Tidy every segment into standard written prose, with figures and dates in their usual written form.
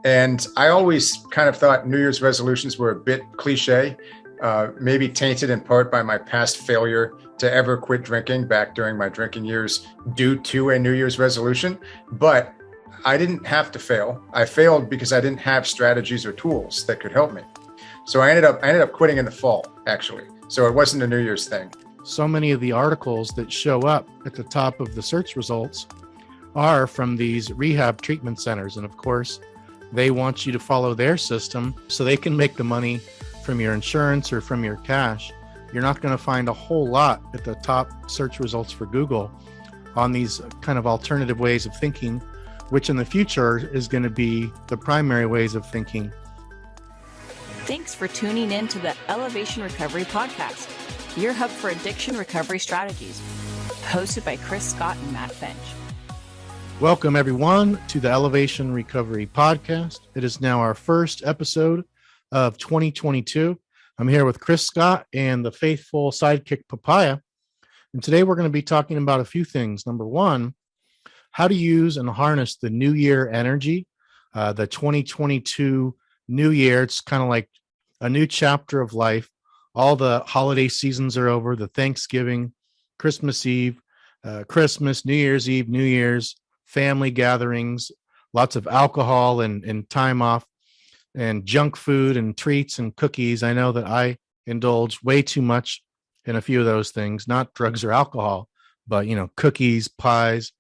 And I always kind of thought New Year's resolutions were a bit cliche, maybe tainted in part by my past failure to ever quit drinking back during my drinking years due to a New Year's resolution. But I didn't have to fail. I failed because I didn't have strategies or tools that could help me. So I ended up quitting in the fall, actually. So it wasn't a New Year's thing. So many of the articles that show up at the top of the search results are from these rehab treatment centers. And of course, they want you to follow their system so they can make the money from your insurance or from your cash. You're not going to find a whole lot at the top search results for Google on these kind of alternative ways of thinking, which in the future is going to be the primary ways of thinking. Thanks for tuning in to the Elevation Recovery Podcast, your hub for addiction recovery strategies, hosted by Chris Scott and Matt Finch. Welcome, everyone, to the Elevation Recovery Podcast. It is now our first episode of 2022. I'm here with Chris Scott and the faithful sidekick Papaya. And today we're going to be talking about a few things. Number one, how to use and harness the New Year energy, the 2022 New Year. It's kind of like a new chapter of life. All the holiday seasons are over, the Thanksgiving, Christmas Eve, Christmas, New Year's Eve, New Year's, family gatherings, lots of alcohol and time off, and junk food and treats and cookies. I know that I indulge way too much in a few of those things, not drugs or alcohol, but, cookies, pies,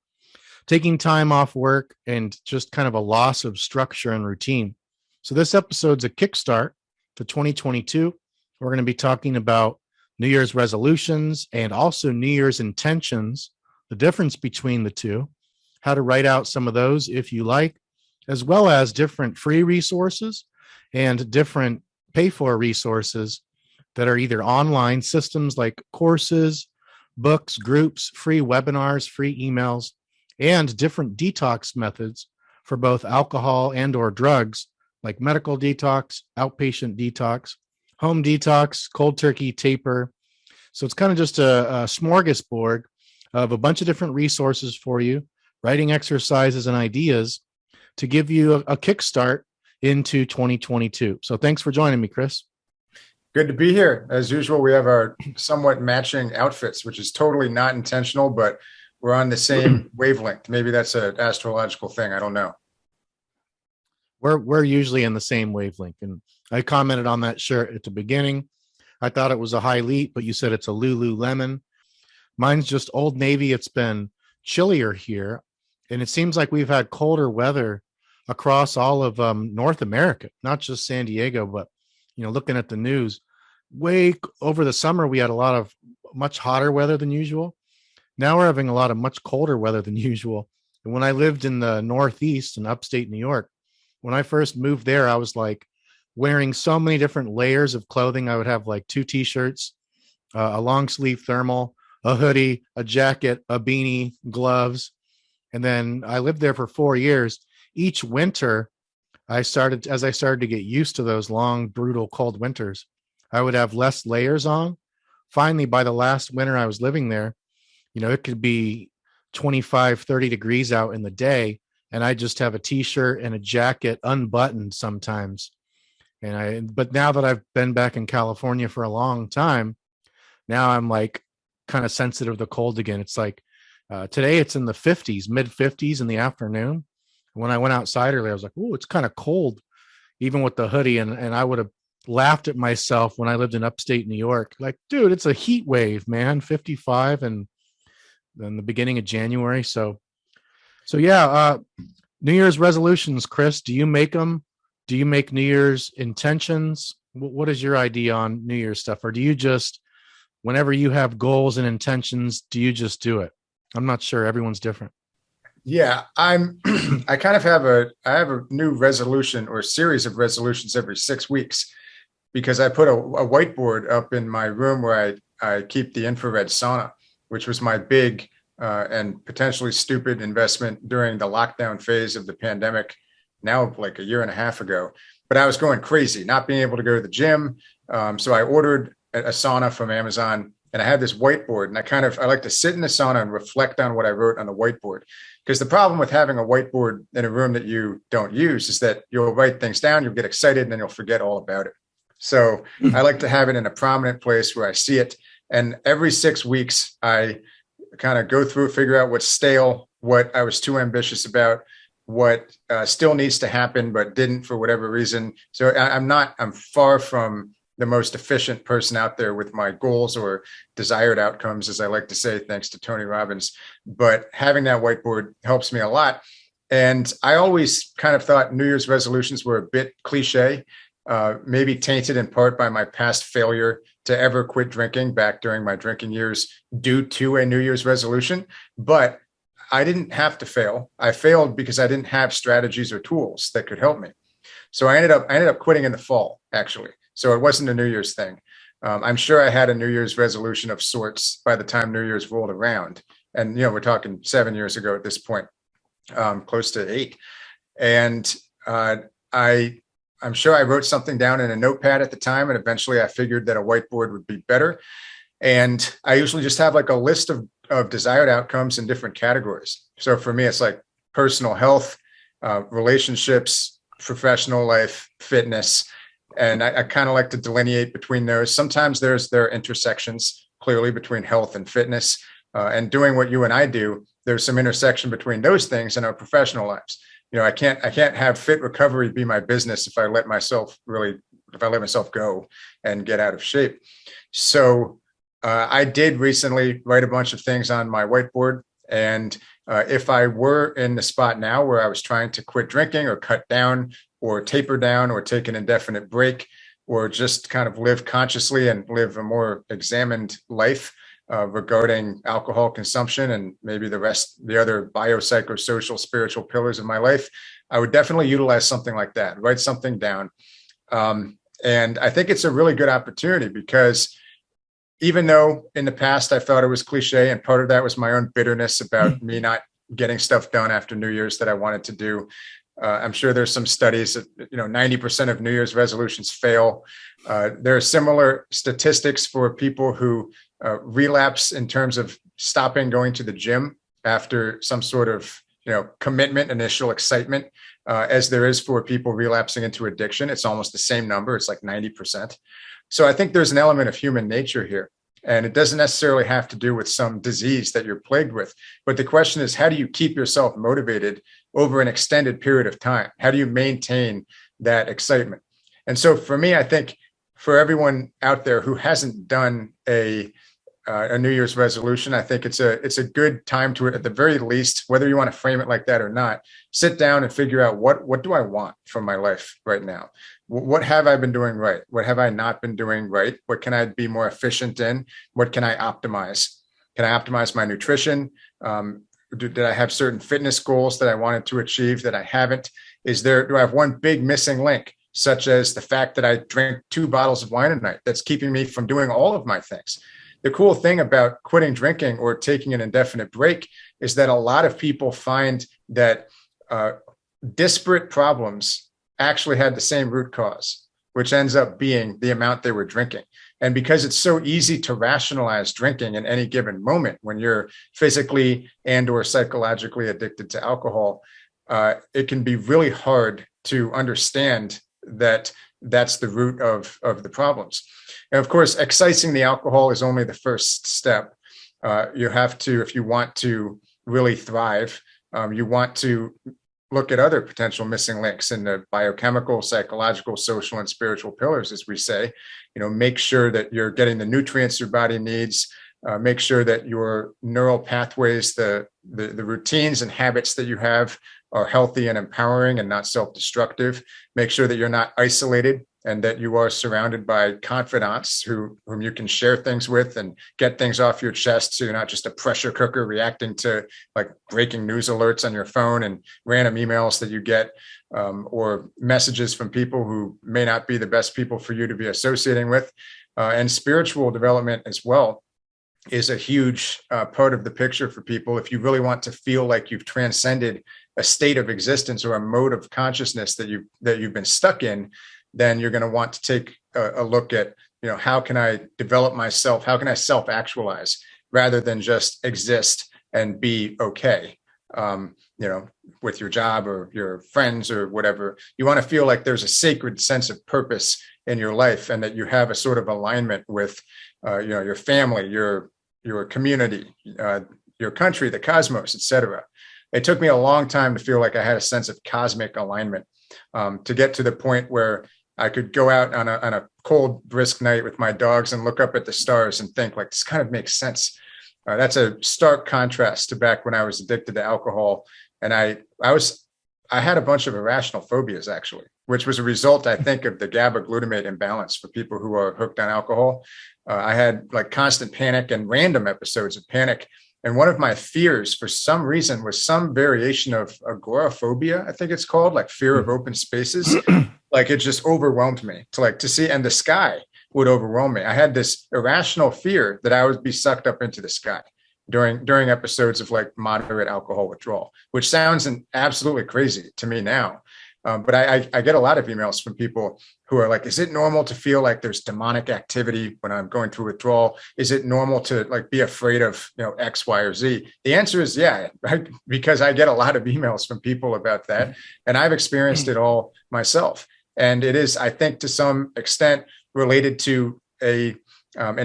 taking time off work, and just kind of a loss of structure and routine. So this episode's a kickstart to 2022. We're going to be talking about New Year's resolutions and also New Year's intentions, the difference between the two, how to write out some of those if you like, as well as different free resources and different pay-for resources that are either online systems like courses, books, groups, free webinars, free emails, and different detox methods for both alcohol and or drugs, like medical detox, outpatient detox, home detox, cold turkey taper. So it's kind of just a smorgasbord of a bunch of different resources for you, writing exercises and ideas to give you a kickstart into 2022. So thanks for joining me, Chris. Good to be here. As usual, we have our somewhat matching outfits, which is totally not intentional, but we're on the same wavelength. Maybe that's an astrological thing. I don't know. We're usually in the same wavelength. And I commented on that shirt at the beginning. I thought it was a high leap, but you said it's a Lululemon. Mine's just Old Navy. It's been chillier here. And it seems like we've had colder weather across all of North America, not just San Diego, but, looking at the news, way over the summer, we had a lot of much hotter weather than usual. Now we're having a lot of much colder weather than usual. And when I lived in the Northeast in upstate New York, when I first moved there, I was like wearing so many different layers of clothing. I would have like 2 t-shirts, a long sleeve thermal, a hoodie, a jacket, a beanie, gloves. And then I lived there for 4 years. Each winter, as I started to get used to those long, brutal, cold winters, I would have less layers on. Finally, by the last winter I was living there, it could be 25, 30 degrees out in the day, and I just have a t-shirt and a jacket unbuttoned sometimes. But now that I've been back in California for a long time, now I'm like kind of sensitive to the cold again. It's like today it's in the 50s, mid 50s in the afternoon. When I went outside earlier, I was like, "Oh, it's kind of cold," even with the hoodie. And I would have laughed at myself when I lived in upstate New York. Like, dude, it's a heat wave, man, 55 and then the beginning of January. So yeah, New Year's resolutions, Chris, do you make them? Do you make New Year's intentions? What is your idea on New Year's stuff? Or do you just, whenever you have goals and intentions, do you just do it? I'm not sure. Everyone's different. Yeah, I kind of have a new resolution or series of resolutions every 6 weeks, because I put a whiteboard up in my room where I keep the infrared sauna, which was my big and potentially stupid investment during the lockdown phase of the pandemic, now like a year and a half ago. But I was going crazy, not being able to go to the gym. So I ordered a sauna from Amazon, and I had this whiteboard, and I like to sit in the sauna and reflect on what I wrote on the whiteboard. Because the problem with having a whiteboard in a room that you don't use is that you'll write things down, you'll get excited, and then you'll forget all about it. So I like to have it in a prominent place where I see it. And every 6 weeks, I kind of go through, figure out what's stale, what I was too ambitious about, what still needs to happen, but didn't for whatever reason. So I'm far from the most efficient person out there with my goals or desired outcomes, as I like to say, thanks to Tony Robbins. But having that whiteboard helps me a lot. And I always kind of thought New Year's resolutions were a bit cliche, maybe tainted in part by my past failure to ever quit drinking back during my drinking years due to a New Year's resolution. But I didn't have to fail. I failed because I didn't have strategies or tools that could help me. So I ended up quitting in the fall, actually. So it wasn't a New Year's thing. I'm sure I had a New Year's resolution of sorts by the time New Year's rolled around. And, we're talking 7 years ago at this point, close to 8. And I'm sure I wrote something down in a notepad at the time. And eventually I figured that a whiteboard would be better. And I usually just have like a list of desired outcomes in different categories. So for me, it's like personal health, relationships, professional life, fitness. And I kind of like to delineate between those. Sometimes there are intersections clearly between health and fitness, and doing what you and I do. There's some intersection between those things in our professional lives. I can't have fit recovery be my business if I let myself go and get out of shape. So I did recently write a bunch of things on my whiteboard. And if I were in the spot now where I was trying to quit drinking or cut down or taper down or take an indefinite break or just kind of live consciously and live a more examined life regarding alcohol consumption and maybe the other biopsychosocial spiritual pillars of my life, I would definitely utilize something like that, write something down. And I think it's a really good opportunity because even though in the past I thought it was cliche, and part of that was my own bitterness about me not getting stuff done after New Year's that I wanted to do. I'm sure there's some studies that 90% of New Year's resolutions fail. There are similar statistics for people who relapse in terms of stopping going to the gym after some sort of commitment, initial excitement, as there is for people relapsing into addiction. It's almost the same number. It's like 90%. So I think there's an element of human nature here. And it doesn't necessarily have to do with some disease that you're plagued with. But the question is, how do you keep yourself motivated over an extended period of time? How do you maintain that excitement? And so for me, I think for everyone out there who hasn't done a New Year's resolution, I think it's a good time to, at the very least, whether you want to frame it like that or not, sit down and figure out what do I want from my life right now? What have I been doing right? What have I not been doing right? What can I be more efficient in? What can I optimize? Can I optimize my nutrition? Did I have certain fitness goals that I wanted to achieve that I haven't? Do I have one big missing link, such as the fact that I drink 2 bottles of wine a night that's keeping me from doing all of my things? The cool thing about quitting drinking or taking an indefinite break is that a lot of people find that disparate problems actually had the same root cause, which ends up being the amount they were drinking. And because it's so easy to rationalize drinking in any given moment when you're physically and or psychologically addicted to alcohol, it can be really hard to understand that that's the root of the problems. And of course, excising the alcohol is only the first step. You have to, if you want to really thrive, you want to look at other potential missing links in the biochemical, psychological, social, and spiritual pillars, as we say. Make sure that you're getting the nutrients your body needs. Make sure that your neural pathways, the routines and habits that you have are healthy and empowering and not self-destructive. Make sure that you're not isolated and that you are surrounded by confidants whom you can share things with and get things off your chest. So you're not just a pressure cooker reacting to like breaking news alerts on your phone and random emails that you get, or messages from people who may not be the best people for you to be associating with. And spiritual development as well is a huge part of the picture for people. If you really want to feel like you've transcended a state of existence or a mode of consciousness that you've been stuck in, then you're going to want to take a look at how can I develop myself? How can I self-actualize rather than just exist and be okay, with your job or your friends or whatever. You want to feel like there's a sacred sense of purpose in your life and that you have a sort of alignment with, your family, your community, your country, the cosmos, etc. It took me a long time to feel like I had a sense of cosmic alignment, to get to the point where I could go out on a cold, brisk night with my dogs and look up at the stars and think like, this kind of makes sense. That's a stark contrast to back when I was addicted to alcohol. And I had a bunch of irrational phobias, actually, which was a result, I think, of the GABA glutamate imbalance for people who are hooked on alcohol. I had like constant panic and random episodes of panic. And one of my fears, for some reason, was some variation of agoraphobia, I think it's called, like fear of open spaces. Like it just overwhelmed me to see, and the sky would overwhelm me. I had this irrational fear that I would be sucked up into the sky during episodes of like moderate alcohol withdrawal, which sounds absolutely crazy to me now. But I get a lot of emails from people who are like, is it normal to feel like there's demonic activity when I'm going through withdrawal? Is it normal to like be afraid of, X, Y, or Z? The answer is yeah, right? Because I get a lot of emails from people about that. And I've experienced it all myself. And it is, I think, to some extent related to an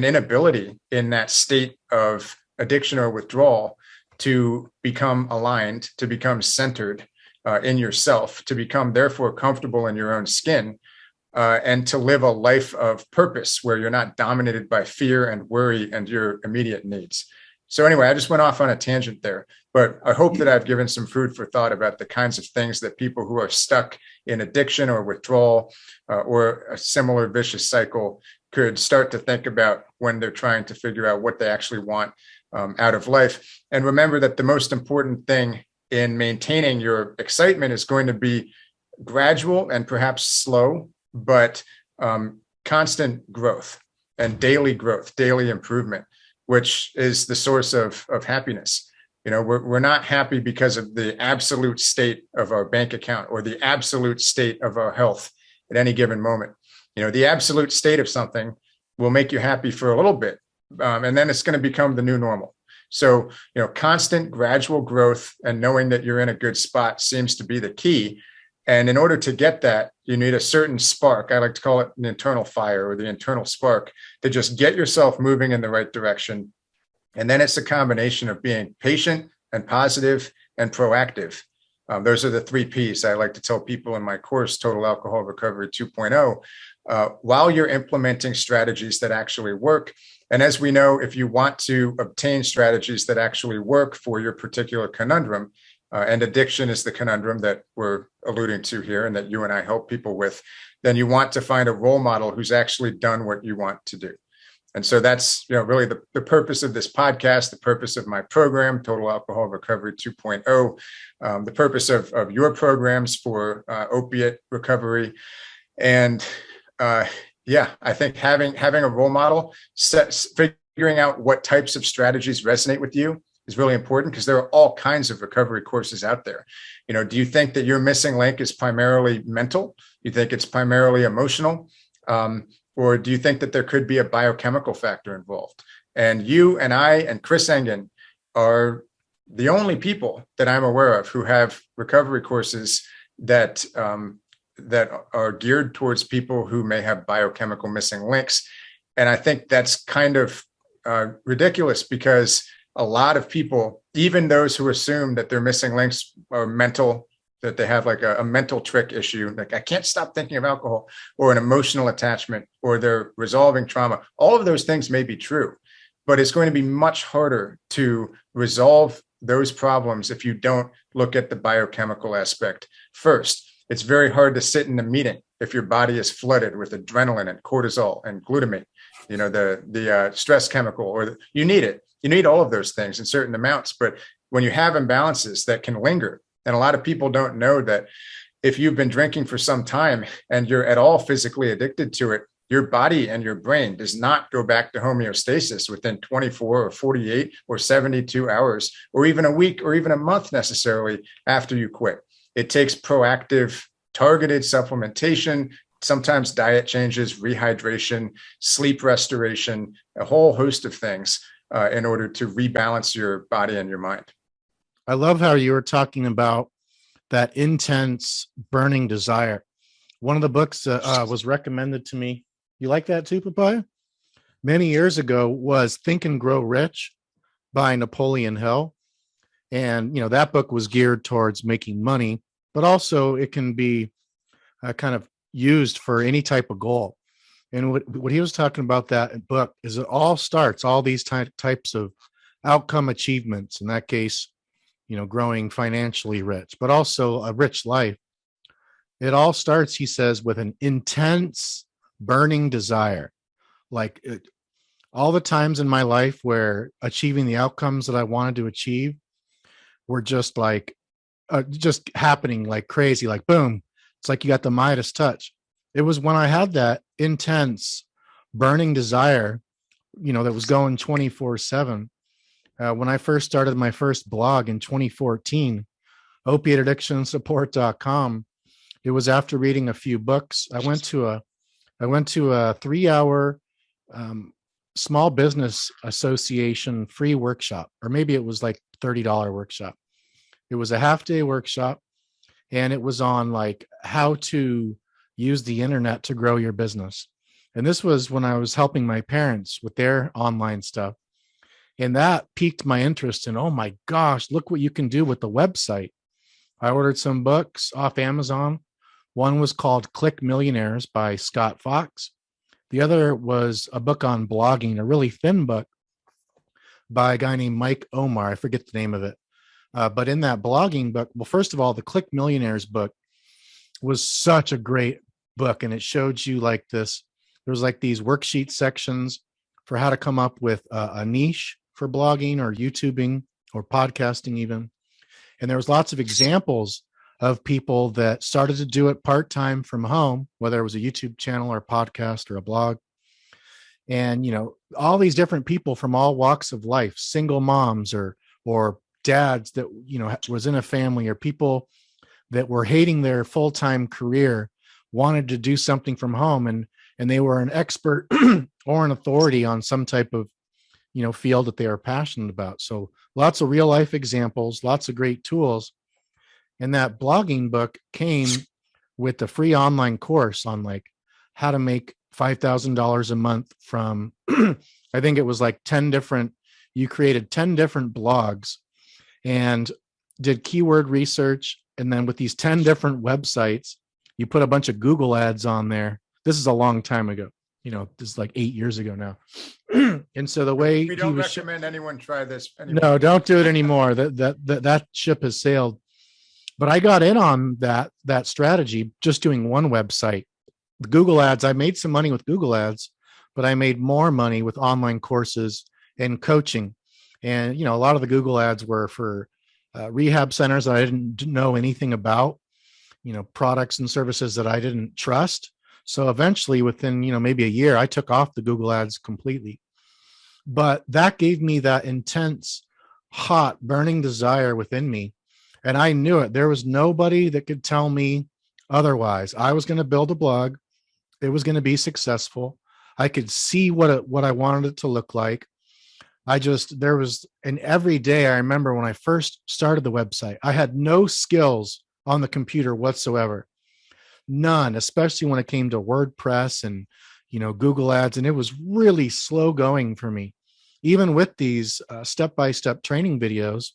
inability in that state of addiction or withdrawal to become aligned, to become centered in yourself, to become therefore comfortable in your own skin, and to live a life of purpose where you're not dominated by fear and worry and your immediate needs. So anyway, I just went off on a tangent there, but I hope that I've given some food for thought about the kinds of things that people who are stuck in addiction or withdrawal or a similar vicious cycle could start to think about when they're trying to figure out what they actually want out of life. And remember that the most important thing in maintaining your excitement is going to be gradual and perhaps slow, but constant growth and daily improvement, which is the source of happiness. We're not happy because of the absolute state of our bank account or the absolute state of our health at any given moment. The absolute state of something will make you happy for a little bit, and then it's going to become the new normal. So, constant gradual growth and knowing that you're in a good spot seems to be the key. And in order to get that, you need a certain spark. I like to call it an internal fire or the internal spark to just get yourself moving in the right direction. And then it's a combination of being patient and positive and proactive. Those are the 3 Ps I like to tell people in my course, Total Alcohol Recovery 2.0, while you're implementing strategies that actually work. And as we know, if you want to obtain strategies that actually work for your particular conundrum, and addiction is the conundrum that we're alluding to here and that you and I help people with, then you want to find a role model who's actually done what you want to do. And so that's really the purpose of this podcast, the purpose of my program, Total Alcohol Recovery 2.0, the purpose of your programs for opiate recovery. And I think having a role model, figuring out what types of strategies resonate with you is really important, because there are all kinds of recovery courses out there. Do you think that your missing link is primarily mental? You think it's primarily emotional? Or do you think that there could be a biochemical factor involved? And you and I and Chris Engen are the only people that I'm aware of who have recovery courses that are geared towards people who may have biochemical missing links. And I think that's kind of ridiculous, because a lot of people, even those who assume that their missing links are mental, that they have like a mental trick issue, like I can't stop thinking of alcohol, or an emotional attachment, or they're resolving trauma. All of those things may be true, but it's going to be much harder to resolve those problems if you don't look at the biochemical aspect first. It's very hard to sit in a meeting if your body is flooded with adrenaline and cortisol and glutamate, the stress chemical, or you need it. You need all of those things in certain amounts. But when you have imbalances that can linger, and a lot of people don't know that if you've been drinking for some time and you're at all physically addicted to it, your body and your brain does not go back to homeostasis within 24 or 48 or 72 hours, or even a week or even a month necessarily after you quit. It takes proactive targeted supplementation, sometimes diet changes, rehydration, sleep restoration, a whole host of things in order to rebalance your body and your mind. I love how you were talking about that intense burning desire. One of the books that was recommended to me, you like that too, Papaya? Many years ago was Think and Grow Rich by Napoleon Hill. And, that book was geared towards making money, but also it can be kind of used for any type of goal. And what he was talking about that book is it all starts, all these types of outcome achievements, in that case, growing financially rich, but also a rich life. It all starts, he says, with an intense burning desire. Like all the times in my life where achieving the outcomes that I wanted to achieve were just like, just happening like crazy, like boom. It's like you got the Midas touch. It was when I had that intense burning desire, that was going 24/7. When I first started my first blog in 2014, opiateaddictionsupport.com, it was after reading a few books. I went to a 3-hour small business association free workshop, or maybe it was like $30 workshop. It was a half-day workshop, and it was on like how to use the internet to grow your business. And this was when I was helping my parents with their online stuff. And that piqued my interest in, oh my gosh, look what you can do with the website. I ordered some books off Amazon. One was called Click Millionaires by Scott Fox. The other was a book on blogging, a really thin book by a guy named Mike Omar. I forget the name of it. But in that blogging book, well, first of all, the Click Millionaires book was such a great book. And it showed you like this, there was like these worksheet sections for how to come up with a niche for blogging or YouTubing or podcasting even. And there was lots of examples of people that started to do it part-time from home, whether it was a YouTube channel or a podcast or a blog. And, all these different people from all walks of life, single moms or dads that, was in a family, or people that were hating their full-time career, wanted to do something from home, and they were an expert or an authority on some type of, field that they are passionate about. So lots of real life examples, lots of great tools. And that blogging book came with a free online course on like how to make $5,000 a month from, I think it was like you created 10 different blogs and did keyword research. And then with these 10 different websites, you put a bunch of Google ads on there. This is a long time ago. This is like 8 years ago now. And so the way we don't recommend anyone try this anymore. No, don't do it anymore. That ship has sailed. But I got in on that strategy, just doing one website. The Google ads, I made some money with Google ads, but I made more money with online courses and coaching. And, a lot of the Google ads were for rehab centers that I didn't know anything about, products and services that I didn't trust. So eventually within, maybe a year, I took off the Google ads completely. But that gave me that intense, hot, burning desire within me. And I knew it. There was nobody that could tell me otherwise. I was going to build a blog. It was going to be successful. I could see what I wanted it to look like. And every day I remember when I first started the website, I had no skills on the computer whatsoever. None, especially when it came to WordPress and, Google ads. And it was really slow going for me, even with these step-by-step training videos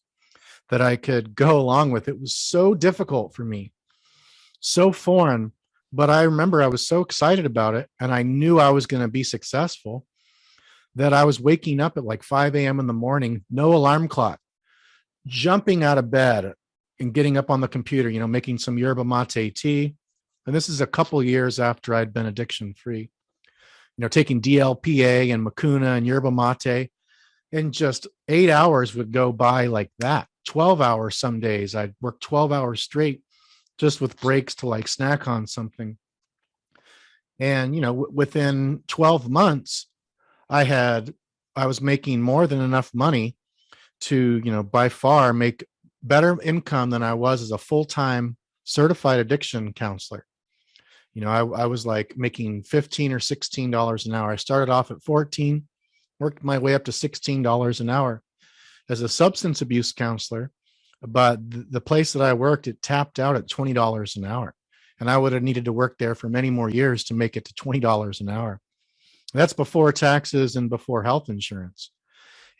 that I could go along with. It was so difficult for me, so foreign. But I remember I was so excited about it, and I knew I was going to be successful, that I was waking up at like 5 a.m. in the morning, no alarm clock, jumping out of bed and getting up on the computer, making some yerba mate tea. And this is a couple years after I'd been addiction free, taking DLPA and Mucuna and yerba mate, and just 8 hours would go by like that. 12 hours some days. I'd work 12 hours straight, just with breaks to like snack on something. And, within 12 months, I was making more than enough money to, by far make better income than I was as a full-time certified addiction counselor. I was like making $15 or $16 an hour. I started off at 14, worked my way up to $16 an hour as a substance abuse counselor. But the place that I worked, it tapped out at $20 an hour. And I would have needed to work there for many more years to make it to $20 an hour. That's before taxes and before health insurance.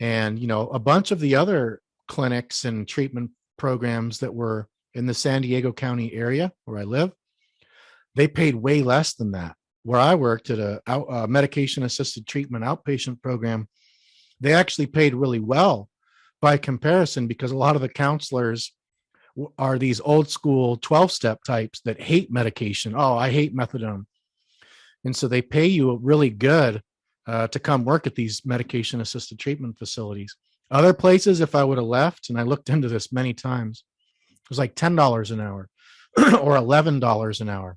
And, a bunch of the other clinics and treatment programs that were in the San Diego County area where I live, they paid way less than that. Where I worked at a medication-assisted treatment outpatient program, they actually paid really well by comparison, because a lot of the counselors are these old school 12-step types that hate medication. Oh, I hate methadone. And so they pay you really good to come work at these medication-assisted treatment facilities. Other places, if I would have left, and I looked into this many times, it was like $10 an hour or $11 an hour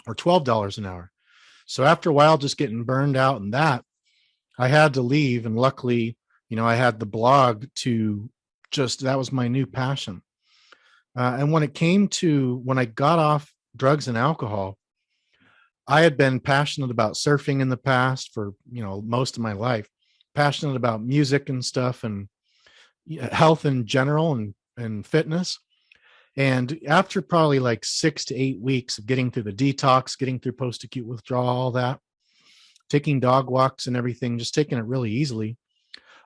or $12 an hour. So after a while, just getting burned out in that, I had to leave. And luckily, I had the blog to that was my new passion. And when I got off drugs and alcohol, I had been passionate about surfing in the past for, most of my life, passionate about music and stuff and health in general and fitness. And after probably like 6 to 8 weeks of getting through the detox, getting through post-acute withdrawal, all that, taking dog walks and everything, just taking it really easily,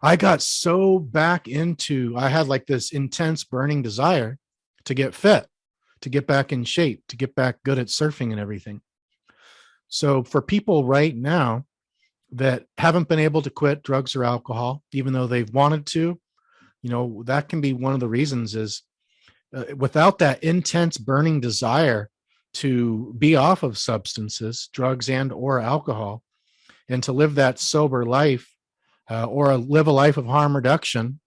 I got so back into, I had like this intense burning desire to get fit, to get back in shape, to get back good at surfing and everything. So for people right now that haven't been able to quit drugs or alcohol, even though they've wanted to, that can be one of the reasons is without that intense burning desire to be off of substances, drugs and or alcohol, and to live that sober life or live a life of harm reduction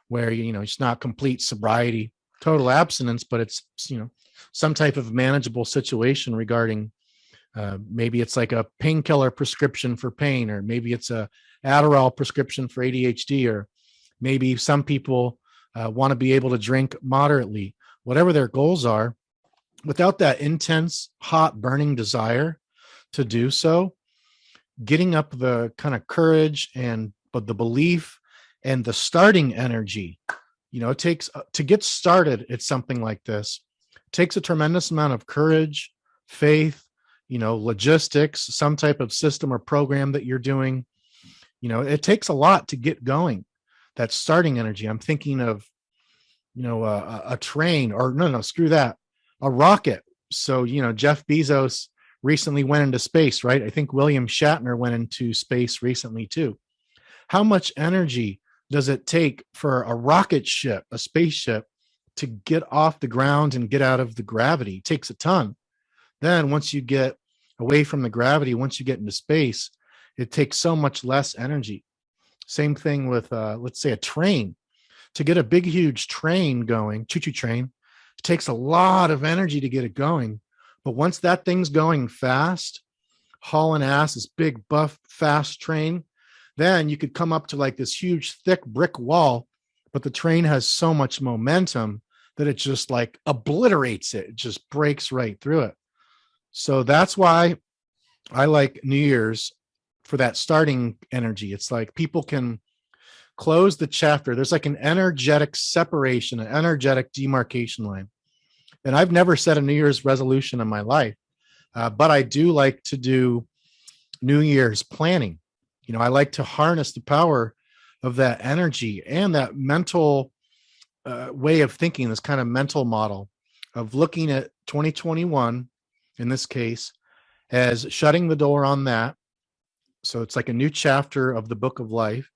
where, it's not complete sobriety, total abstinence, but it's, some type of manageable situation regarding maybe it's like a painkiller prescription for pain, or maybe it's a Adderall prescription for ADHD, or maybe some people want to be able to drink moderately, whatever their goals are, without that intense, hot, burning desire to do so, getting up the kind of courage but the belief and the starting energy, it takes to get started at something like this, takes a tremendous amount of courage, faith, logistics, some type of system or program that you're doing. It takes a lot to get going. That starting energy. I'm thinking of, a train, or no, screw that, a rocket. So, Jeff Bezos recently went into space, right? I think William Shatner went into space recently too. How much energy does it take for a rocket ship, a spaceship, to get off the ground and get out of the gravity? It takes a ton. Then once you get away from the gravity, once you get into space, it takes so much less energy. Same thing with, let's say, a train. To get a big, huge train going, choo-choo train, it takes a lot of energy to get it going. But once that thing's going fast, hauling ass, this big, buff, fast train, then you could come up to like this huge, thick brick wall, but the train has so much momentum that it just like obliterates it. It just breaks right through it. So that's why I like New Year's for that starting energy. It's like people can close the chapter. There's like an energetic separation, an energetic demarcation line. And I've never set a New Year's resolution in my life, but I do like to do New Year's planning. I like to harness the power of that energy and that mental way of thinking, this kind of mental model of looking at 2021, in this case, as shutting the door on that. So it's like a new chapter of the book of life,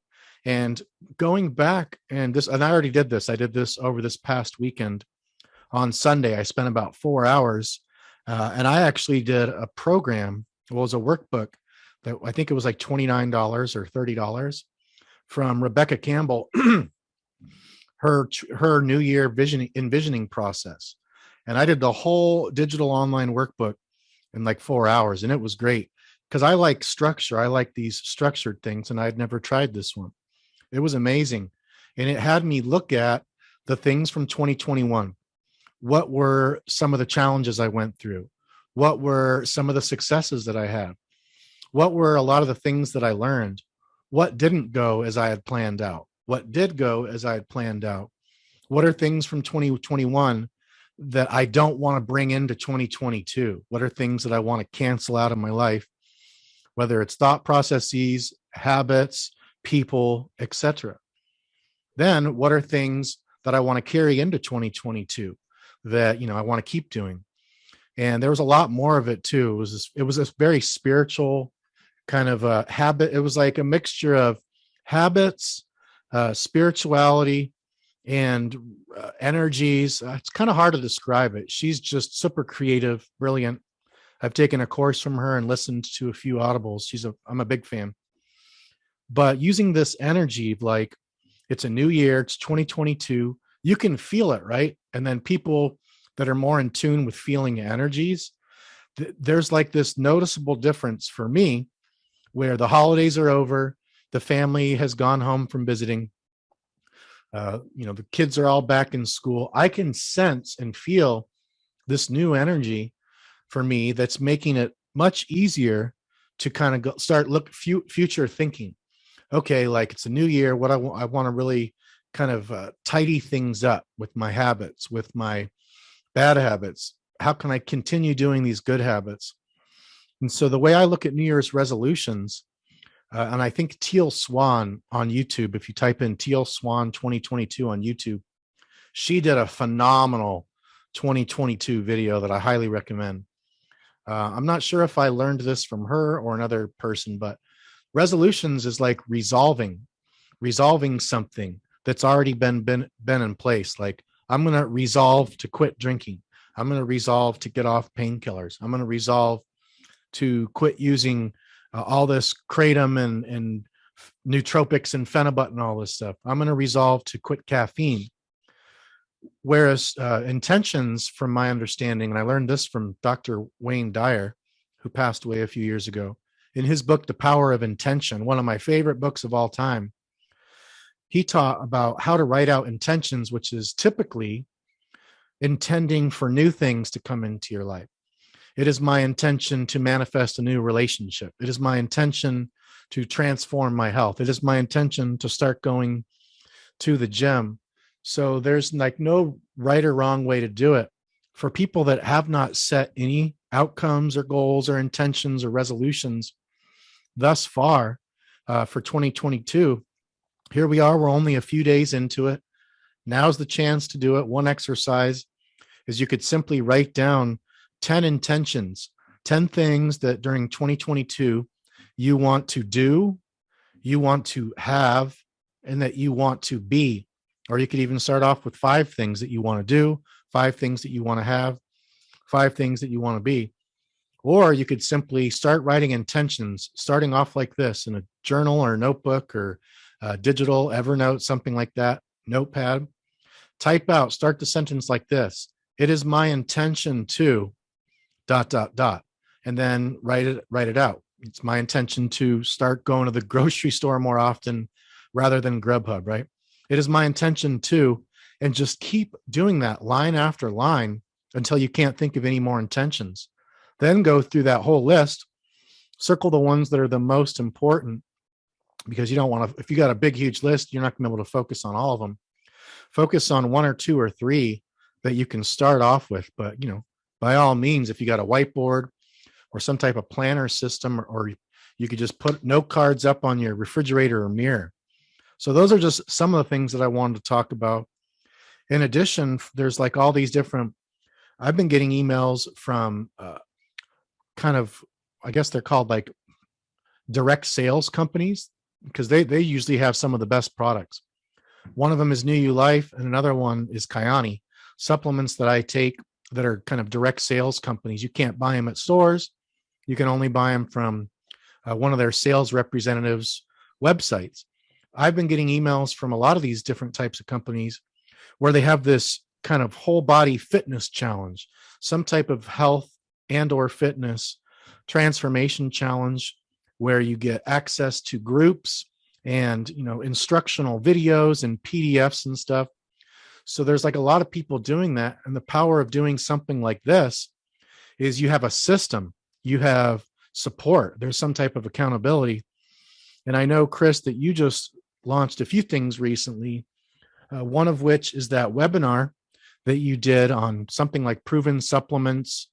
and going back and I already did this. I did this over this past weekend. On Sunday, I spent about 4 hours, and I actually did a program. It was a workbook that I think it was like $29 or $30 from Rebecca Campbell, her New Year envisioning process. And I did the whole digital online workbook in like 4 hours, and it was great because I like structure. I like these structured things, and I'd never tried this one. It was amazing. And it had me look at the things from 2021. What were some of the challenges I went through? What were some of the successes that I had? What were a lot of the things that I learned? What didn't go as I had planned out? What did go as I had planned out? What are things from 2021 that I don't want to bring into 2022? What are things that I want to cancel out of my life, whether it's thought processes, habits, people, etc.? Then what are things that I want to carry into 2022 that, I want to keep doing? And there was a lot more of it too. It was this very spiritual kind of a habit. It was like a mixture of habits, spirituality, and energies. It's kind of hard to describe it. She's just super creative, brilliant. I've taken a course from her and listened to a few audibles. I'm a big fan. But using this energy, like it's a new year, it's 2022, you can feel it, right? And then people that are more in tune with feeling energies, there's like this noticeable difference for me where the holidays are over, the family has gone home from visiting, the kids are all back in school. I can sense and feel this new energy for me that's making it much easier to kind of start future thinking. Okay, like it's a new year. What I want to really kind of tidy things up with my habits, with my bad habits. How can I continue doing these good habits? And so the way I look at New Year's resolutions, and I think Teal Swan on YouTube, if you type in Teal Swan 2022 on YouTube, she did a phenomenal 2022 video that I highly recommend. I'm not sure if I learned this from her or another person, but resolutions is like resolving something that's already been in place. Like I'm going to resolve to quit drinking. I'm going to resolve to get off painkillers. I'm going to resolve to quit using all this kratom and nootropics and phenibut and all this stuff. I'm going to resolve to quit caffeine. Whereas intentions, from my understanding, and I learned this from Dr. Wayne Dyer, who passed away a few years ago, in his book, The Power of Intention, one of my favorite books of all time, he taught about how to write out intentions, which is typically intending for new things to come into your life. It is my intention to manifest a new relationship. It is my intention to transform my health. It is my intention to start going to the gym. So there's like no right or wrong way to do it. For people that have not set any outcomes or goals or intentions or resolutions thus far for 2022, here we are. We're only a few days into it. Now's the chance to do it. One exercise is you could simply write down 10 intentions, 10 things that during 2022 you want to do, you want to have, and that you want to be. Or you could even start off with 5 things that you want to do, 5 things that you want to have, 5 things that you want to be. Or you could simply start writing intentions, starting off like this in a journal or a notebook or digital Evernote, something like that, notepad. Type out, start the sentence like this. It is my intention to ... and then write it out. It's my intention to start going to the grocery store more often rather than Grubhub, right? It is my intention to, and just keep doing that line after line until you can't think of any more intentions. Then go through that whole list, circle the ones that are the most important, because you don't want to, if you got a big, huge list, you're not going to be able to focus on all of them. Focus on 1 or 2 or 3 that you can start off with. But, by all means, if you got a whiteboard or some type of planner system, or you could just put note cards up on your refrigerator or mirror. So those are just some of the things that I wanted to talk about. In addition, there's like all these different, I've been getting emails from kind of, I guess they're called like direct sales companies, because they usually have some of the best products. One of them is New You Life, and another one is Kyani, supplements that I take that are kind of direct sales companies. You can't buy them at stores. You can only buy them from one of their sales representatives' websites. I've been getting emails from a lot of these different types of companies where they have this kind of whole body fitness challenge, some type of health and or fitness transformation challenge, where you get access to groups and, instructional videos and PDFs and stuff. So there's like a lot of people doing that. And the power of doing something like this is you have a system, you have support, there's some type of accountability. And I know, Chris, that you just launched a few things recently, one of which is that webinar that you did on something like proven supplements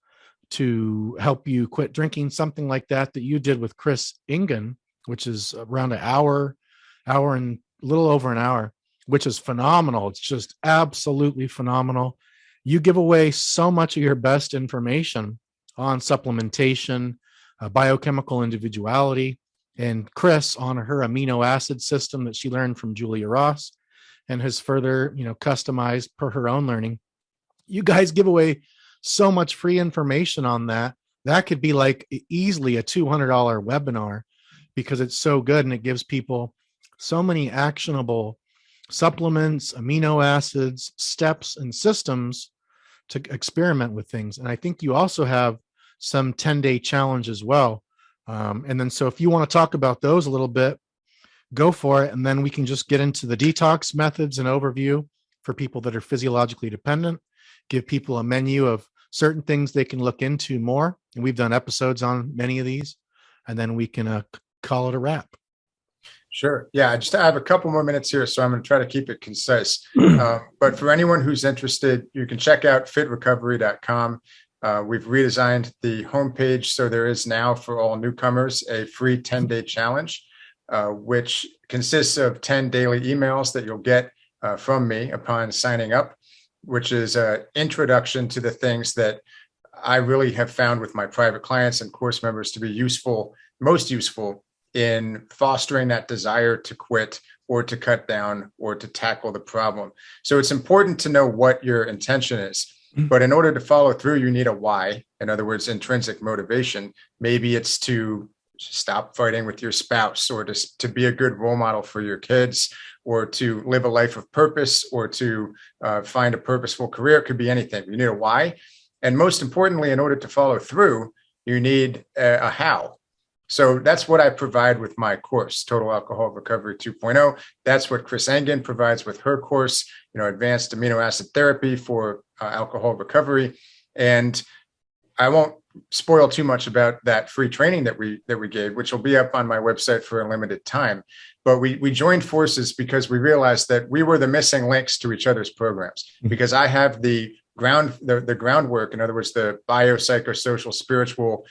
to help you quit drinking, something like that you did with Chris Ingen, which is around an hour and a little over an hour, which is phenomenal. It's just absolutely phenomenal. You give away so much of your best information on supplementation, biochemical individuality, and Chris on her amino acid system that she learned from Julia Ross and has further, customized per her own learning. You guys give away so much free information on that. That could be like easily a $200 webinar because it's so good and it gives people so many actionable supplements, amino acids, steps, and systems to experiment with things. And I think you also have some 10-day challenge as well. And then, so if you want to talk about those a little bit, go for it. And then we can just get into the detox methods and overview for people that are physiologically dependent, give people a menu of certain things they can look into more. And we've done episodes on many of these, and then we can call it a wrap. Sure. Yeah, I have a couple more minutes here, so I'm going to try to keep it concise. But for anyone who's interested, you can check out fitrecovery.com. We've redesigned the homepage, so there is now for all newcomers a free 10-day challenge, which consists of 10 daily emails that you'll get from me upon signing up, which is an introduction to the things that I really have found with my private clients and course members to be most useful in fostering that desire to quit or to cut down or to tackle the problem. So it's important to know what your intention is. But in order to follow through, you need a why. In other words, intrinsic motivation. Maybe it's to stop fighting with your spouse, or to be a good role model for your kids, or to live a life of purpose, or to find a purposeful career. It could be anything. You need a why. And most importantly, in order to follow through, you need a how. So that's what I provide with my course, Total Alcohol Recovery 2.0. That's what Chris Engen provides with her course, Advanced Amino Acid Therapy for Alcohol Recovery. And I won't spoil too much about that free training that we gave, which will be up on my website for a limited time. But we joined forces because we realized that we were the missing links to each other's programs, because I have the groundwork, in other words, the biopsychosocial spiritual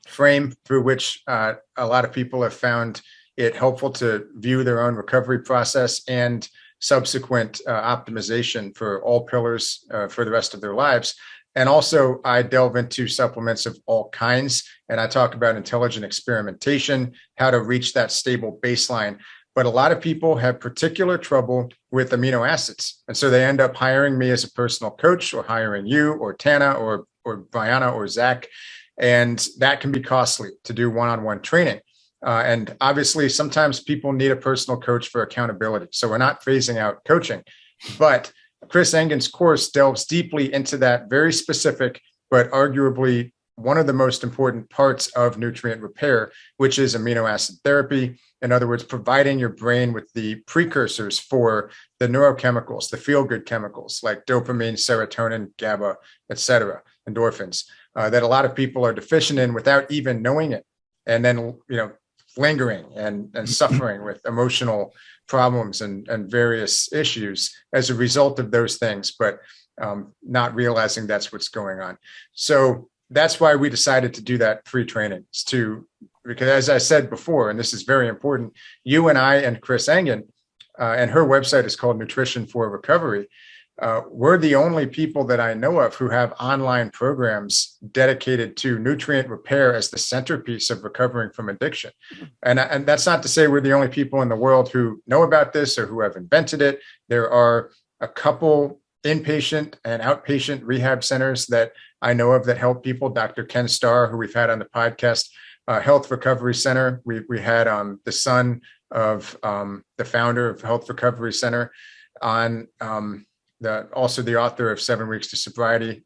frame through which a lot of people have found it helpful to view their own recovery process and subsequent optimization for all pillars for the rest of their lives. And also, I delve into supplements of all kinds, and I talk about intelligent experimentation, how to reach that stable baseline. But a lot of people have particular trouble with amino acids. And so they end up hiring me as a personal coach, or hiring you or Tana or Brianna or Zach. And that can be costly to do one-on-one training. And obviously, sometimes people need a personal coach for accountability. So we're not phasing out coaching. But Chris Engen's course delves deeply into that very specific, but arguably one of the most important parts of nutrient repair, which is amino acid therapy. In other words, providing your brain with the precursors for the neurochemicals, the feel-good chemicals like dopamine, serotonin, GABA, etc., endorphins, that a lot of people are deficient in without even knowing it. And then, lingering and suffering with emotional problems and various issues as a result of those things, but not realizing that's what's going on. So that's why we decided to do that free training, because as I said before, and this is very important, you and I and Chris Engen, and her website is called Nutrition for Recovery. We're the only people that I know of who have online programs dedicated to nutrient repair as the centerpiece of recovering from addiction. And that's not to say we're the only people in the world who know about this or who have invented it. There are a couple inpatient and outpatient rehab centers that I know of that help people. Dr. Ken Starr, who we've had on the podcast, Health Recovery Center. We had the son of the founder of Health Recovery Center on. Also the author of 7 Weeks to Sobriety,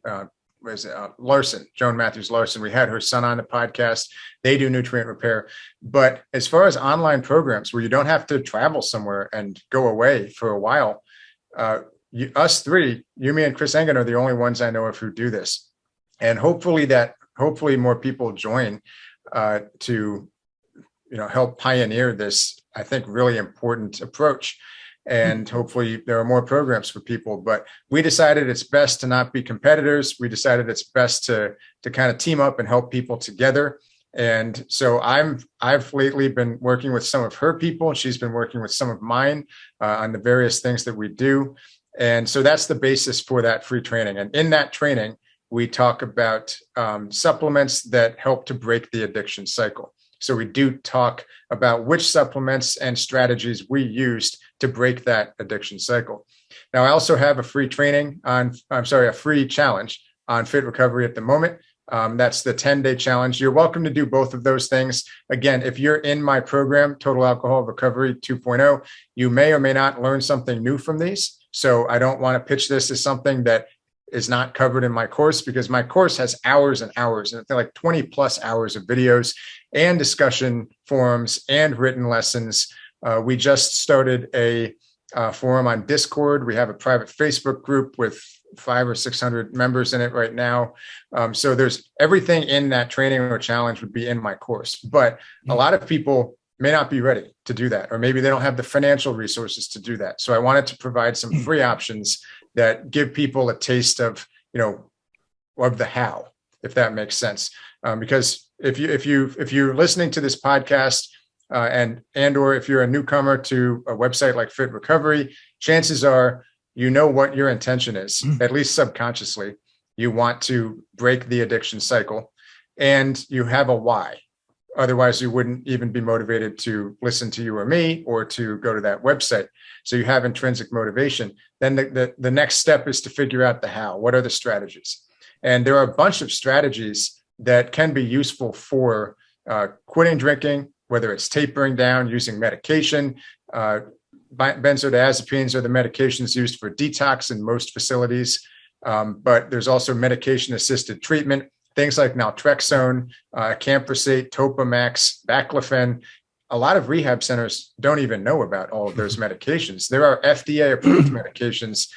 Larson, Joan Matthews Larson. We had her son on the podcast. They do nutrient repair. But as far as online programs where you don't have to travel somewhere and go away for a while, us three, you, me, and Chris Engen, are the only ones I know of who do this. And hopefully more people join to help pioneer this, I think, really important approach. And hopefully there are more programs for people. But we decided it's best to not be competitors. We decided it's best to kind of team up and help people together. And so I've lately been working with some of her people. She's been working with some of mine on the various things that we do. And so that's the basis for that free training. And in that training, we talk about supplements that help to break the addiction cycle. So we do talk about which supplements and strategies we used to break that addiction cycle. Now, I also have a free challenge on Fit Recovery at the moment. That's the 10-day challenge. You're welcome to do both of those things. Again, if you're in my program, Total Alcohol Recovery 2.0, you may or may not learn something new from these. So I don't want to pitch this as something that is not covered in my course, because my course has hours and hours, and like 20 plus hours of videos and discussion forums and written lessons. We just started a forum on Discord. We have a private Facebook group with 500 or 600 members in it right now. So there's everything in that training or challenge would be in my course, but a lot of people may not be ready to do that, or maybe they don't have the financial resources to do that. So I wanted to provide some free options that give people a taste of, of the how, if that makes sense. Because if you're listening to this podcast or if you're a newcomer to a website like Fit Recovery, chances are you know what your intention is, at least subconsciously. You want to break the addiction cycle, and you have a why. Otherwise, you wouldn't even be motivated to listen to you or me or to go to that website. So you have intrinsic motivation. Then the next step is to figure out the how. What are the strategies? And there are a bunch of strategies that can be useful for quitting drinking, whether it's tapering down, using medication. Benzodiazepines are the medications used for detox in most facilities. But there's also medication-assisted treatment. Things like naltrexone, camprosate, Topamax, baclofen. A lot of rehab centers don't even know about all of those medications. There are FDA-approved medications,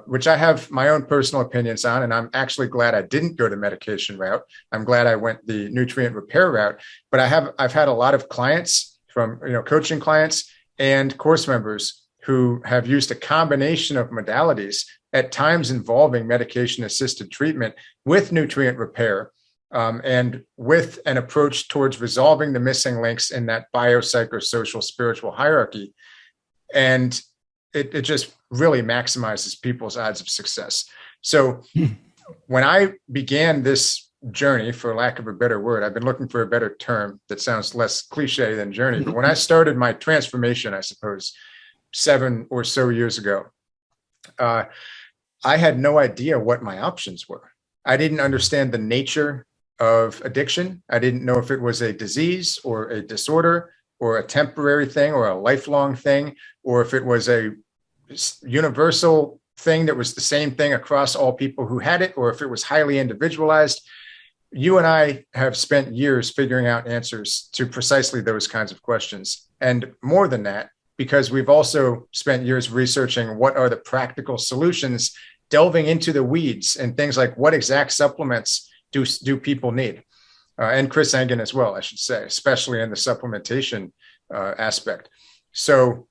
which I have my own personal opinions on, and I'm actually glad I didn't go the medication route. I'm glad I went the nutrient repair route. But I've had a lot of clients from coaching clients and course members who have used a combination of modalities, at times involving medication-assisted treatment with nutrient repair, and with an approach towards resolving the missing links in that biopsychosocial spiritual hierarchy. And it just really maximizes people's odds of success. So when I began this journey, for lack of a better word, I've been looking for a better term that sounds less cliche than journey, but when I started my transformation, I suppose 7 or so years ago, I had no idea what my options were. I didn't understand the nature of addiction. I didn't know if it was a disease or a disorder or a temporary thing or a lifelong thing, or if it was a universal thing that was the same thing across all people who had it, or if it was highly individualized. You and I have spent years figuring out answers to precisely those kinds of questions. And more than that, because we've also spent years researching what are the practical solutions, delving into the weeds and things like what exact supplements do people need. And Chris Engen as well, I should say, especially in the supplementation aspect. So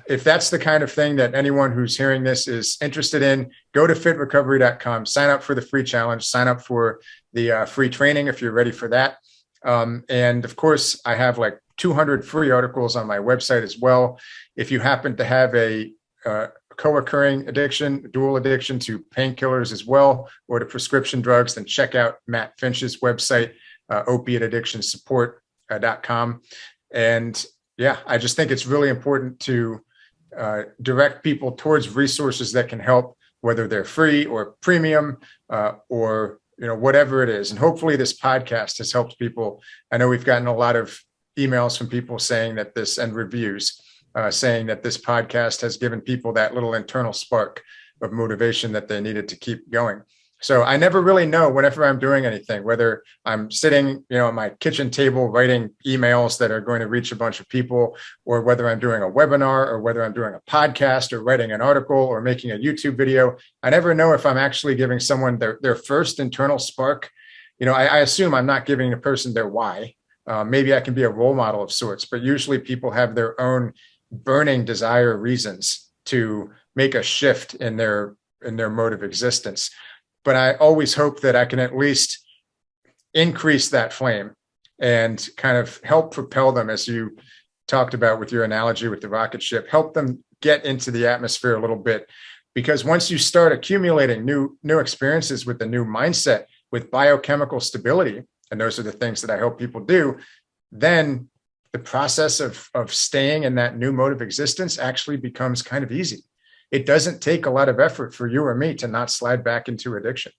if that's the kind of thing that anyone who's hearing this is interested in, go to fitrecovery.com, sign up for the free challenge, sign up for the free training if you're ready for that. And of course, I have like 200 free articles on my website as well. If you happen to have a co-occurring addiction, dual addiction to painkillers as well, or to prescription drugs, then check out Matt Finch's website, opiateaddictionsupport.com. And yeah, I just think it's really important to direct people towards resources that can help, whether they're free or premium, or whatever it is. And hopefully this podcast has helped people. I know we've gotten a lot of emails from people saying that and reviews saying that this podcast has given people that little internal spark of motivation that they needed to keep going. So I never really know whenever I'm doing anything, whether I'm sitting, at my kitchen table writing emails that are going to reach a bunch of people, or whether I'm doing a webinar, or whether I'm doing a podcast, or writing an article, or making a YouTube video. I never know if I'm actually giving someone their first internal spark. I assume I'm not giving the person their why. Maybe I can be a role model of sorts, but usually people have their own burning desire reasons to make a shift in their mode of existence. But I always hope that I can at least increase that flame and kind of help propel them, as you talked about with your analogy with the rocket ship, help them get into the atmosphere a little bit. Because once you start accumulating new experiences with the new mindset, with biochemical stability, and those are the things that I hope people do, then the process of staying in that new mode of existence actually becomes kind of easy. It doesn't take a lot of effort for you or me to not slide back into addiction.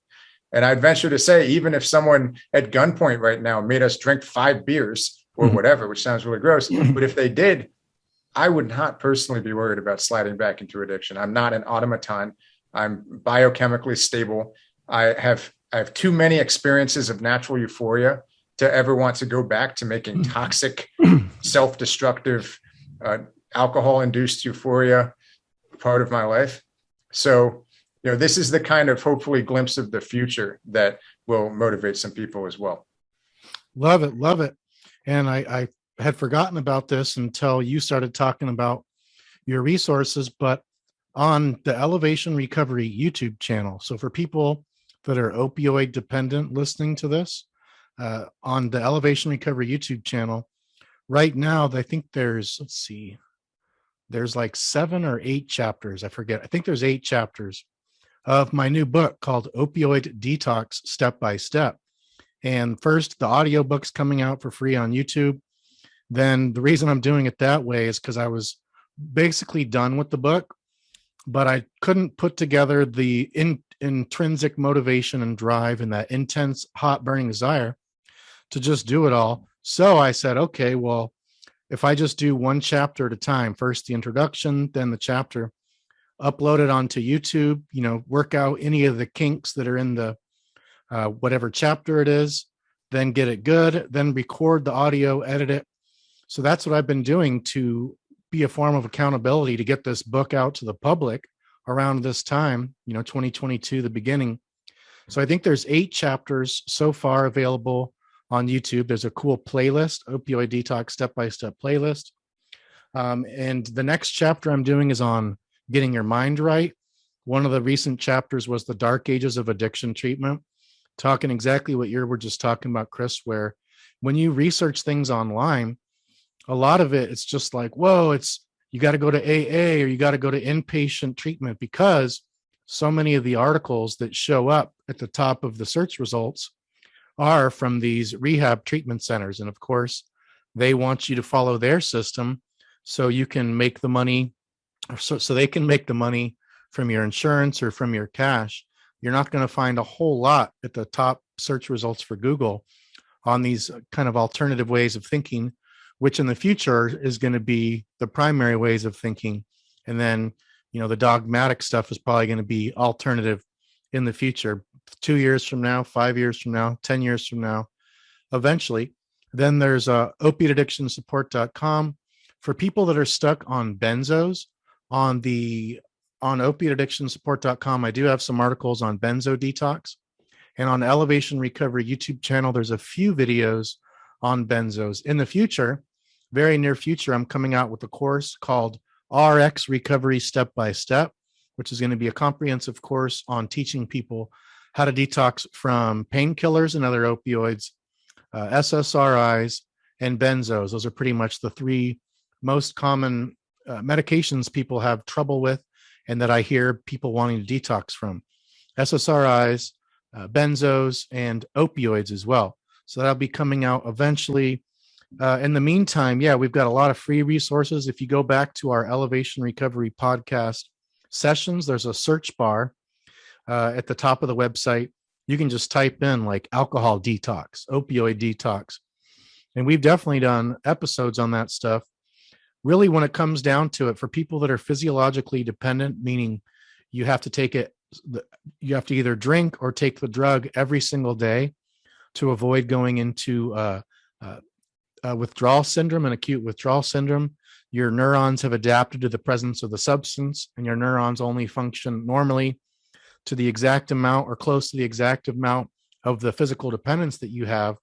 And I'd venture to say, even if someone at gunpoint right now made us drink 5 beers or whatever, which sounds really gross, but if they did, I would not personally be worried about sliding back into addiction. I'm not an automaton. I'm biochemically stable. I have too many experiences of natural euphoria to ever want to go back to making toxic, self-destructive, alcohol-induced euphoria part of my life. So, this is the kind of hopefully glimpse of the future that will motivate some people as well. Love it. Love it. And I had forgotten about this until you started talking about your resources, but on the Elevation Recovery YouTube channel. So for people that are opioid dependent listening to this, on the Elevation Recovery YouTube channel, right now, I think there's like 7 or 8 chapters. I forget. I think there's 8 chapters of my new book called Opioid Detox Step by Step. And first, the audiobook's coming out for free on YouTube. Then the reason I'm doing it that way is because I was basically done with the book, but I couldn't put together the intrinsic motivation and drive and that intense, hot, burning desire to just do it all. So I said, okay, well, if I just do one chapter at a time, first the introduction, then the chapter, upload it onto YouTube, work out any of the kinks that are in the whatever chapter it is, then get it good, then record the audio, edit it. So that's what I've been doing to be a form of accountability to get this book out to the public around this time, 2022, the beginning. So I think there's 8 chapters so far available on YouTube. There's a cool playlist, Opioid Detox Step-by-Step playlist. And the next chapter I'm doing is on getting your mind right. One of the recent chapters was the dark ages of addiction treatment, talking exactly what you were just talking about, Chris, where when you research things online, a lot of it's just like, whoa, you got to go to AA or you got to go to inpatient treatment, because so many of the articles that show up at the top of the search results are from these rehab treatment centers. And of course, they want you to follow their system so you can make the money, so they can make the money from your insurance or from your cash. You're not going to find a whole lot at the top search results for Google on these kind of alternative ways of thinking, which in the future is going to be the primary ways of thinking. And then, the dogmatic stuff is probably going to be alternative in the future, 2 years from now, 5 years from now, 10 years from now, eventually. Then there's opiateaddictionsupport.com for people that are stuck on benzos. On opiateaddictionsupport.com, I do have some articles on benzo detox. And on Elevation Recovery YouTube channel, there's a few videos on benzos. In the future, very near future, I'm coming out with a course called RX Recovery Step by Step, which is going to be a comprehensive course on teaching people how to detox from painkillers and other opioids, SSRIs, and benzos. Those are pretty much the 3 most common medications people have trouble with and that I hear people wanting to detox from. SSRIs, benzos, and opioids as well. So that'll be coming out eventually. In the meantime, we've got a lot of free resources. If you go back to our Elevation Recovery podcast sessions, there's a search bar at the top of the website. You can just type in like alcohol detox, opioid detox. And we've definitely done episodes on that stuff. Really, when it comes down to it, for people that are physiologically dependent, meaning you have to take it you have to either drink or take the drug every single day to avoid going into withdrawal syndrome and acute withdrawal syndrome. Your neurons have adapted to the presence of the substance, and your neurons only function normally to the exact amount or close to the exact amount of the physical dependence that you have.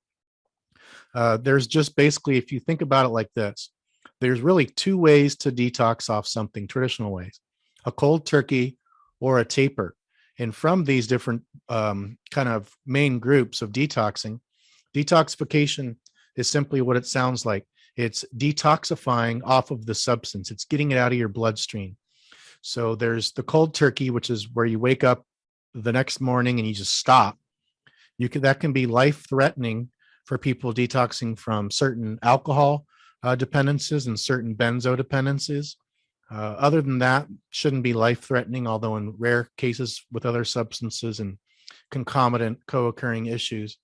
There's just basically, if you think about it like this, there's really two ways to detox off something, traditional ways: a cold turkey or a taper. And from these different kind of main groups of detoxing, detoxification is simply what it sounds like. It's detoxifying off of the substance. It's getting it out of your bloodstream. So there's the cold turkey, which is where you wake up the next morning and you just stop. That can be life-threatening for people detoxing from certain alcohol dependencies and certain benzo dependencies. Other than that, shouldn't be life-threatening, although in rare cases with other substances and concomitant co-occurring issues.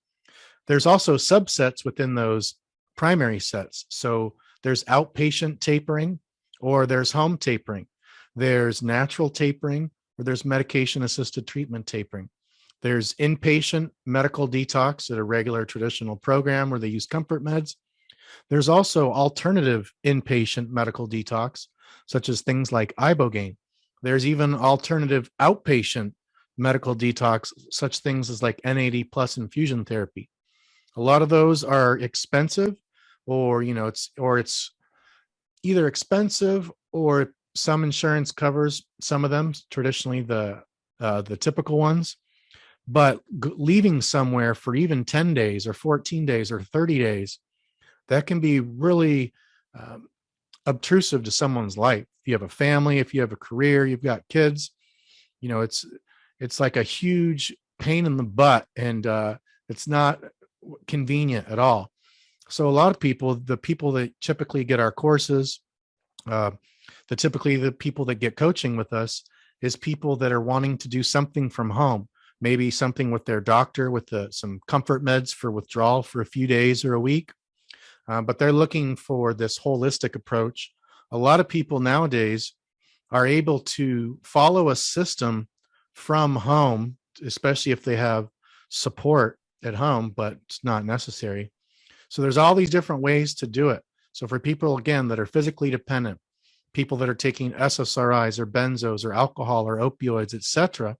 There's also subsets within those primary sets. So there's outpatient tapering, or there's home tapering. There's natural tapering, or there's medication-assisted treatment tapering. There's inpatient medical detox at a regular traditional program where they use comfort meds. There's also alternative inpatient medical detox, such as things like ibogaine. There's even alternative outpatient medical detox, such things as like NAD plus infusion therapy. A lot of those are expensive, or it's either expensive or some insurance covers some of them, traditionally the typical ones. But leaving somewhere for even 10 days or 14 days or 30 days, that can be really obtrusive to someone's life. If you have a family, if you have a career, you've got kids, it's like a huge pain in the butt, and it's not convenient at all. So a lot of people, the people that typically get our courses, the people that get coaching with us, is people that are wanting to do something from home, maybe something with their doctor with some comfort meds for withdrawal for a few days or a week. But they're looking for this holistic approach. A lot of people nowadays are able to follow a system from home, especially if they have support at home, but it's not necessary. So there's all these different ways to do it. So for people, again, that are physically dependent, people that are taking SSRIs or benzos or alcohol or opioids, etc.,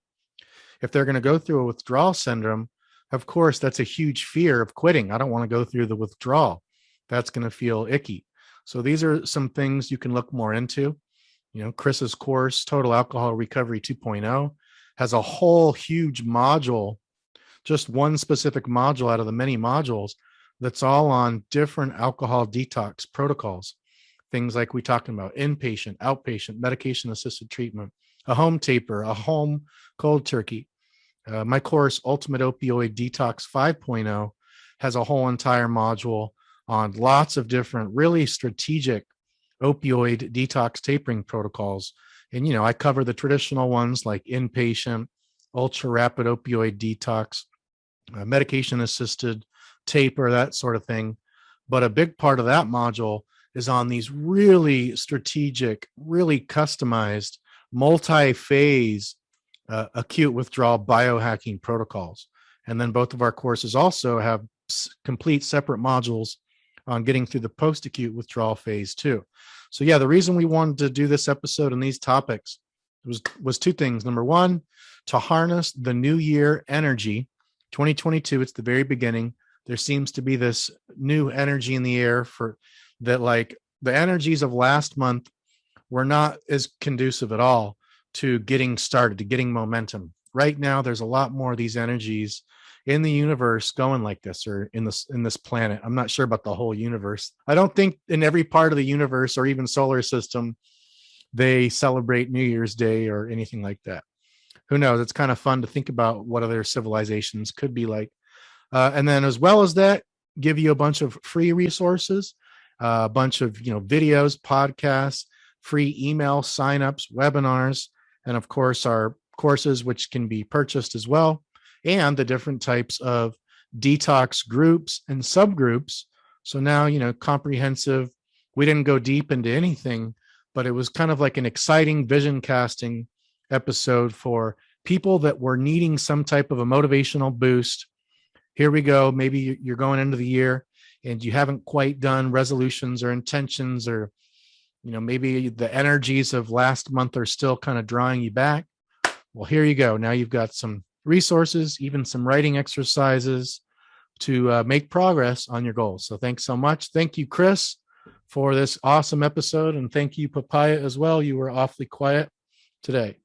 if they're going to go through a withdrawal syndrome, of course, that's a huge fear of quitting. I don't want to go through the withdrawal. That's going to feel icky. So these are some things you can look more into. Chris's course, Total Alcohol Recovery 2.0, has a whole huge module, just one specific module out of the many modules that's all on different alcohol detox protocols. Things like we talked about: inpatient, outpatient, medication-assisted treatment, a home taper, a home cold turkey. My course, Ultimate Opioid Detox 5.0, has a whole entire module on lots of different really strategic opioid detox tapering protocols. And, I cover the traditional ones like inpatient, ultra rapid opioid detox, medication-assisted taper, that sort of thing. But a big part of that module is on these really strategic, really customized, multi-phase acute withdrawal biohacking protocols. And then both of our courses also have complete separate modules on getting through the post-acute withdrawal phase too. So yeah, the reason we wanted to do this episode and these topics was two things. Number one, to harness the new year energy. 2022, it's the very beginning. There seems to be this new energy in the air for that, like the energies of last month were not as conducive at all to getting started, to getting momentum. Right now, there's a lot more of these energies in the universe going like this, or in this planet. I'm not sure about the whole universe. I don't think in every part of the universe or even solar system they celebrate New Year's Day or anything like that. Who knows? It's kind of fun to think about what other civilizations could be like. And then as well as that, give you a bunch of free resources, a bunch of videos, podcasts, free email signups, webinars, and of course our courses, which can be purchased as well, and the different types of detox groups and subgroups. So now, comprehensive. We didn't go deep into anything, but it was kind of like an exciting vision casting episode for people that were needing some type of a motivational boost. Here we go. Maybe you're going into the year and you haven't quite done resolutions or intentions, or, maybe the energies of last month are still kind of drawing you back. Well, here you go. Now you've got some resources, even some writing exercises to make progress on your goals. So thanks so much. Thank you, Chris, for this awesome episode. And thank you, Papaya, as well. You were awfully quiet today.